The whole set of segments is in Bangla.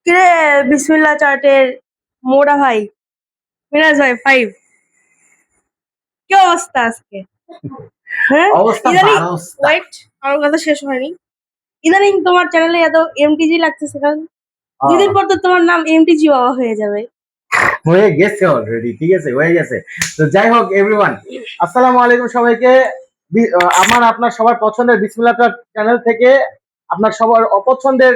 কিরে বিসমিল্লাহ চার্টের মোড়া ভাই, মিরাজ ভাই 5, কি অবস্থা আজকে? হ্যাঁ, অবস্থা ইদানিং বারোস্তা। ওয়েট, আমার কথা শেষ হয়নি। ইদানিং তোমার চ্যানেলে এত এমটিজি লাগতেছে কেন? দুদিন পর তো তোমার নাম এমটিজি বাবা হয়ে যাবে। হয়ে গেছে অলরেডি, ঠিক আছে, হয়ে গেছে। তো যাই হোক এভরিওয়ান, আসসালামু আলাইকুম সবাইকে। আপনার সবার পছন্দের বিসমিল্লাহ চ্যানেল থেকে আপনার সবার অপছন্দের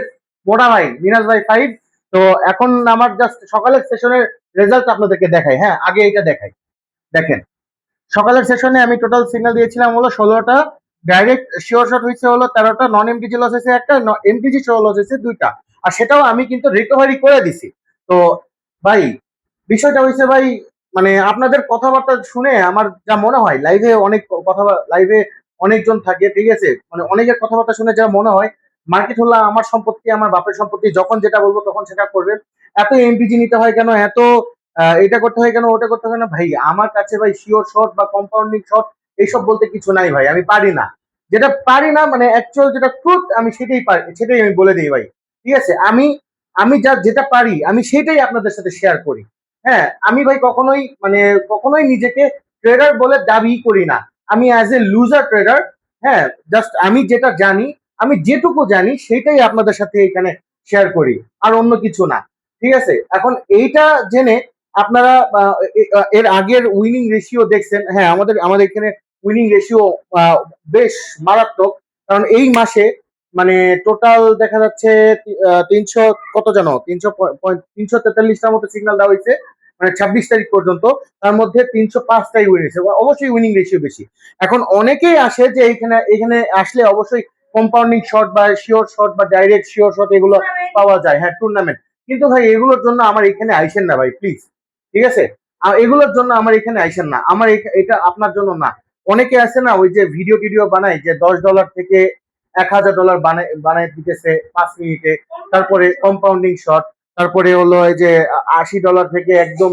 মোড়া ভাই মিরাজ ভাই 5। তো এখন আমার জাস্ট সকালের সেশনের রেজাল্ট আপনাদেরকে দেখাই। হ্যাঁ, আগে এটা দেখাই। দেখেন, সকালের সেশনে আমি টোটাল সিগন্যাল দিয়েছিলাম হলো 16টা, ডাইরেক্ট শিওর শট হয়েছে হলো 13টা, নন এমটিজি লস হয়েছে একটা, এমটিজি শো লস হয়েছে 2টা। আর সেটাও আমি কিন্তু রিকভারি করে দিছি। তো ভাই, বিষয়টা হয়েছে ভাই, মানে আপনাদের কথাবার্তা শুনে আমার যা মনে হয়, লাইভে অনেক কথা, লাইভে অনেকজন থাকে, ঠিক আছে, মানে অনেকের কথাবার্তা শুনে যা মনে হয় মার্কেট হলো আমার সম্পত্তি, আমার বাপের সম্পত্তি, যখন যেটা বলবো তখন সেটা করবে। এত এমপিজি নিতে হয় কেন, এত এটা করতে হয় কেন, ওটা করতে হয় না ভাই। আমার কাছে ভাই শিওর শট বা কম্পাউন্ডিং শট এইসব বলতে কিছু নাই ভাই, আমি পারি না। যেটা পারি না মানে অ্যাকচুয়াল যেটা ট্রুথ, আমি সেটাই পারি, সেটাই আমি বলে দিই ভাই। ঠিক আছে, আমি আমি যা যেটা পারি আমি সেটাই আপনাদের সাথে শেয়ার করি। হ্যাঁ, আমি ভাই কখনোই নিজেকে ট্রেডার বলে দাবি করি না। আমি অ্যাজ এ লুজার ট্রেডার। হ্যাঁ, জাস্ট আমি যেটা জানি, আমি যেটুকু জানি সেটাই আপনাদের সাথে এখানে শেয়ার করি, আর অন্য কিছু না। ঠিক আছে, এখন এইটা জেনে আপনারা এর আগের উইনিং রেশিও দেখছেন। হ্যাঁ, আমাদের আমাদের এখানে উইনিং রেশিও বেশ মারাত্মক। কারণ এই মাসে মানে টোটাল দেখা যাচ্ছে 300 কত জানো, 343টার মতো সিগন্যাল দেওয়া হয়েছে, মানে 26 তারিখ পর্যন্ত। তার মধ্যে 305টাই উইন হয়েছে, অবশ্যই উইনিং রেশিও বেশি। এখন অনেকেই আসে যে এখানে এখানে আসলে অবশ্যই কম্পাউন্ডিং শট বা শিওর শট বা ডাইরেক্ট শিওর শট এগুলো পাওয়া যায়। হ্যাঁ, টুর্নামেন্ট। কিন্তু ভাই এগুলোর জন্য আমার এখানে আইসেন না ভাই, প্লিজ। ঠিক আছে, এগুলোর জন্য আমার এখানে আইসেন না, আমার এটা আপনার জন্য না। অনেকে আছে না, ওই যে ভিডিও টিডিও বানায়, যে $10 থেকে $1000 বানায় বানায় দিতেছে 5 মিনিটে। তারপরে কম্পাউন্ডিং শট, তারপরে হলো এই যে $80 থেকে একদম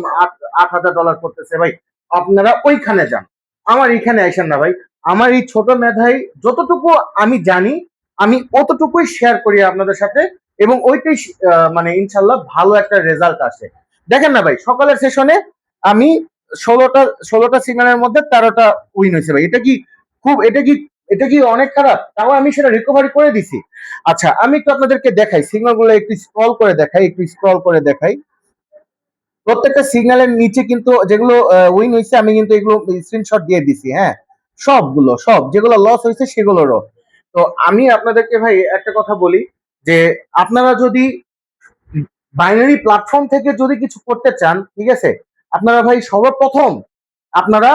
8,000 করতেছে ভাই। আপনারা ওইখানে যান, আমার এইখানে আইসেন না ভাই। আমার এই ছোট মেধাই যতটুকু আমি জানি, আমি অতটুকুই শেয়ার করি আপনাদের সাথে, এবং ওইটাই মানে ইনশাল্লাহ ভালো একটা রেজাল্ট আসে। দেখেন না ভাই, সকালের সেশনে আমি ষোলোটা সিগন্যালের মধ্যে 13টা উইন হয়েছে ভাই। এটা কি অনেক খারাপ? তাও আমি সেটা রিকভারি করে দিছি। আচ্ছা, আমি একটু আপনাদেরকে দেখাই সিগন্যাল গুলো, একটু স্ক্রল করে দেখাই। প্রত্যেকটা সিগন্যালের নিচে কিন্তু যেগুলো উইন হয়েছে আমি কিন্তু এগুলো স্ক্রিনশট দিয়ে দিছি। হ্যাঁ, সব যেগুলো লস হয়েছে সেগুলোরও। তো আমি আপনাদেরকে ভাই একটা কথা বলি, যে আপনারা যদি বাইনারি প্ল্যাটফর্ম থেকে যদি কিছু করতে চান, ঠিক আছে, আপনারা ভাই সর্বপ্রথম আপনারা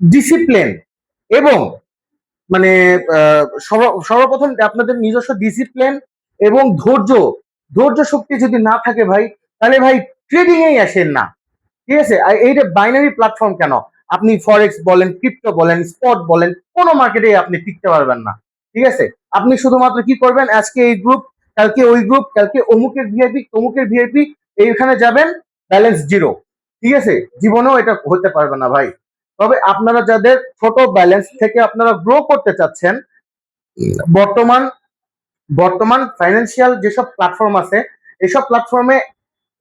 ডিসিপ্লিন এবং মানে সর্বপ্রথম আপনাদের নিজস্ব ডিসিপ্লিন এবং ধৈর্য শক্তি যদি না থাকে ভাই, তাহলে ভাই ট্রেডিং এই আসেন না। ঠিক আছে, আর এইটা বাইনারি প্ল্যাটফর্ম কেন, আপনি ফরেক্স বলেন, ক্রিপ্টো বলেন, স্পট বলেন, কোনো মার্কেটে আপনি টিকতে পারবেন না। ঠিক আছে, আপনি শুধুমাত্র কি করবেন, আজকে এই গ্রুপ, কালকে ওই গ্রুপ, কালকে অমুকের ভিআইপি, তমুকের ভিআইপি, এইখানে যাবেন, ব্যালেন্স জিরো। ঠিক আছে, জীবনেও এটা হতে পারবে না ভাই। তবে আপনারা যাদের ছোট ব্যালেন্স থেকে আপনারা গ্রো করতে চাচ্ছেন, বর্তমান বর্তমান ফাইন্যান্সিয়াল যেসব প্ল্যাটফর্ম আছে, এসব প্ল্যাটফর্মে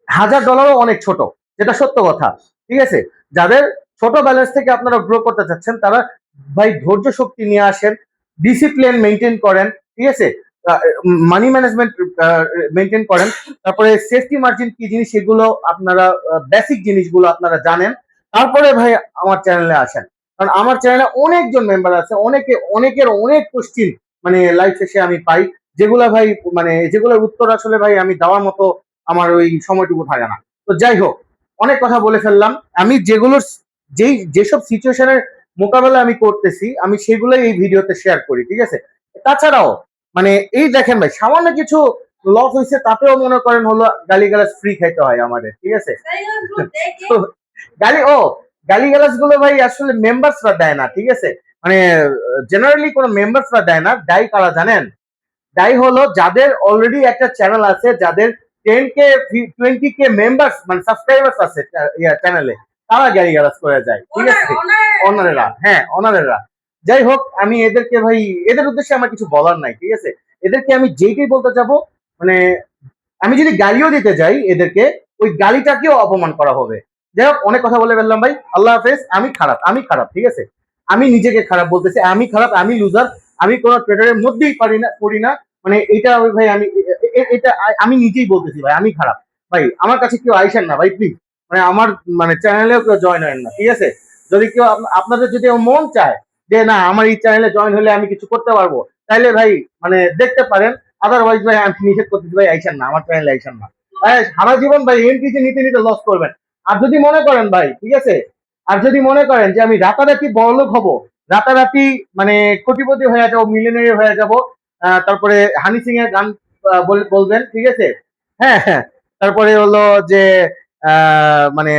$1000ও অনেক ছোট, যেটা সত্য কথা। ঠিক আছে, যাদের ছোট ব্যালেন্স থেকে আপনারা গ্রো করতে চাচ্ছেন, তারা ভাই ধৈর্য শক্তি নিয়ে আসেন, ডিসিপ্লিন মেনটেন করেন। ঠিক আছে, মানি ম্যানেজমেন্ট মেনটেন করেন, তারপরে সেফটি মার্জিন কি জিনিস সেগুলো আপনারা, বেসিক জিনিসগুলো আপনারা জানেন। তারপরে ভাই আমার চ্যানেলে আসেন, কারণ আমার চ্যানেলে অনেকজন মেম্বার আছে, অনেকের অনেক কোশ্চিন মানে লাইভ শেষে আমি পাই, যেগুলা ভাই মানে যেগুলোর উত্তর আসলে ভাই আমি দেওয়ার মতো আমার ওই সময়টুকু থাকে না। তো যাই হোক, অনেক কথা বলে ফেললাম। আমি যেসব সিচুয়েশনের মোকাবেলা আমি করতেছি, আমি সেগুলোই এই ভিডিওতে শেয়ার করি। ঠিক আছে, তাছাড়াও মানে এই দেখেন ভাই, সামান্য কিছু লস হয়েছে, তাতেও মনে করেন হলো গালিগালাজ ফ্রি খাইতে হয় আমাদের। ঠিক আছে, তো গালি ও গালিগালাজ গুলো ভাই আসলে মেম্বার্সরা দেয় না। ঠিক আছে, মানে জেনারেলি কোনো মেম্বার্সরা দেয় না। দায়ী কারা জানেন? তাই হলো যাদের অলরেডি একটা চ্যানেল আছে, যাদের 10K 20K মেম্বার্স মানে সাবস্ক্রাইবার্স আছে চ্যানেলে, তারা গাড়ি গ্যারাজ করে যায়। ঠিক আছে, অনারেরা, হ্যাঁ অনারেরা। যাই হোক, আমি এদেরকে ভাই, এদের উদ্দেশ্যে আমার কিছু বলার নাই। ঠিক আছে, এদেরকে আমি যেইটাই বলতে যাব, মানে আমি যদি গালিও দিতে যাই এদেরকে, ওই গালিটাকেও অপমান করা হবে। যাই হোক, অনেক কথা বলে ফেললাম ভাই, আল্লাহ হাফেজ। আমি খারাপ, ঠিক আছে, আমি নিজেকে খারাপ বলতেছি, আমি খারাপ, আমি লুজার, আমি কোনো ট্রেডারের মধ্যেই পড়ি না। মানে এটা ভাই আমি এটা আমি নিজেই বলতেছি ভাই, আমি খারাপ। ভাই আমার কাছে কেউ আইসেন না ভাই, প্লিজ। মানে আমার মানে চ্যানেলেও কেউ জয়েন হয় না, ঠিক আছে। যদি কেউ আপনাদের যদি মন চায় যে না আমার এই চ্যানেলে জয়েন হলে আমি কিছু করতে পারবো, তাইলে ভাই মানে দেখতে পারেন। আদারওয়াইজ ভাই আমি নিষেধ করতেছি ভাই, আইসেন না আমার চ্যানেলে, আইসেন না ভাই। সারা জীবন ভাই এমটিসি নিতে নিতে লস করবেন। আর যদি মনে করেন ভাই, ঠিক আছে, আর যদি মনে করেন যে আমি রাতারাতি বড়লোক হব, রাতারাতি মানে কোটিপতি হয়ে যাবো, মিলিয়নিয়ার হয়ে যাব, তারপরে হানি সিং এর গান বলবেন, ঠিক আছে, হ্যাঁ হ্যাঁ, তারপরে হলো যে মানে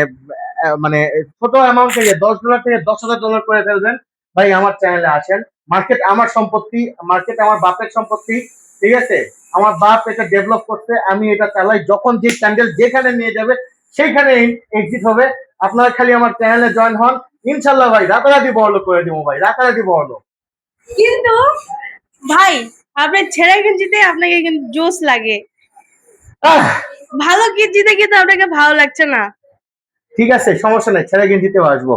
মানে ছোট অ্যামাউন্ট থেকে $10 থেকে $10,000 করে ফেলবেন, ভাই আমার চ্যানেলে আসেন। মার্কেট আমার সম্পত্তি, মার্কেট আমার বাপের সম্পত্তি, ঠিক আছে। আমার বাপ এটা ডেভেলপ করছে, আমি এটা চালাই। যখন যে চ্যানেল যেখানে নিয়ে যাবে সেইখানে এক্সিট হবে। আপনারা খালি আমার চ্যানেলে জয়েন হন, ইনশাল্লাহ ভাই রাতারাতি বড়লোক করে দিব ভাই, রাতারাতি বড়লোক। কিন্তু ভাই আপনার ছেঁড়া গেঞ্জিতে আপনাকে কিন্তু জোস লাগে, আহ, ভালো গেঞ্জিতে কিন্তু আপনাকে ভালো লাগছে না। ঠিক আছে, সমস্যা নেই, ছেড়ে গেঞ্জিতেও আসবো।